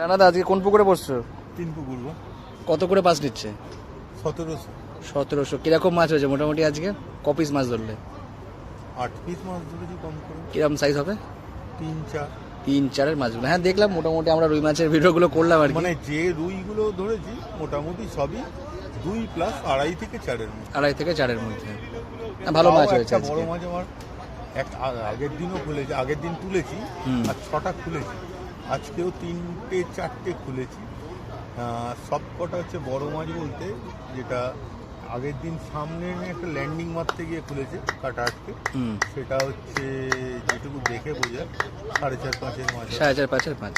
রানাদা আজকে কোন পুকুরে বসছো? 3 পুকুর। কত করে পাস নিচ্ছে? 1700। 1700। কিরকম মাছ হয়েছে মোটামুটি আজকে? ক পিস মাছ ধরলে? 8 পিস মাছ ধরেছি কম করে। কিরকম সাইজ হবে? 3-4। 3-4 মাছগুলো হ্যাঁ দেখলাম মোটামুটি, আমরা রুই মাছের ভিডিওগুলো করলাম আর কি। মানে যে রুইগুলো ধরেছি মোটামুটি সবই 2 প্লাস 2.5 থেকে 4-এর মধ্যে। 2.5 থেকে 4-এর মধ্যে। ভালো মাছ হয়েছে বড় আজকে। মাছ আমার আগের দিনও খুলেছি, আগের দিন তুলেছি আর 6টা খুলেছি। আজকেও 3-4টে খুলেছি। সব কটা হচ্ছে বড় মাছ বলতে, যেটা আগের দিন সামনে একটা ল্যান্ডিং মারতে গিয়ে খুলেছে কাটা আটকে, সেটা হচ্ছে যেটুকু দেখে বোঝা 4.5-5-এর মাছ। 4.5-5-এর মাছ।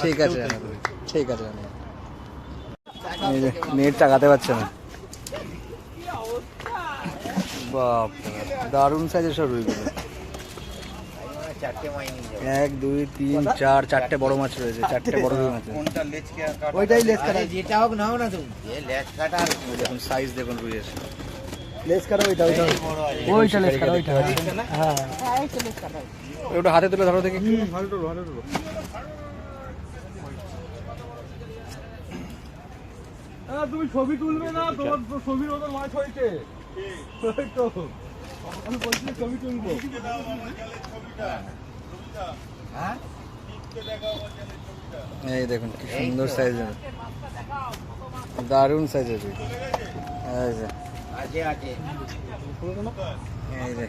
ঠিক আছে ঠিক আছে। এই যে নেট টাকাতে পারছে না। বাপ দারুণ সাইজের সব রুইগুলো। 1 2 3 4 4টে বড় মাছ রয়েছে, 4টে বড় রুই মাছ। ওইটাই লেজ কাটা, যেটা হোক নাও না তুমি লেজ কাটা। দেখুন সাইজ দেখুন রুইয়ের। লেজ কাটা ওইটা লেজ কাটা ওইটা। হ্যাঁ এইটা লেজ কাটা। ওটা হাতে তুলে ধরো দেখি। ভালো তো ভালো তো। তুমি ছবি তুলবে না, তোমার ছবির মতো মাছ হয়েছে। ওই তো আমি বলছি ছবি তুলবো। হ্যাঁ এই দেখুন কি সুন্দর সাইজের, দারুণ সাইজের রুই। এই যে আছে আছে এই যে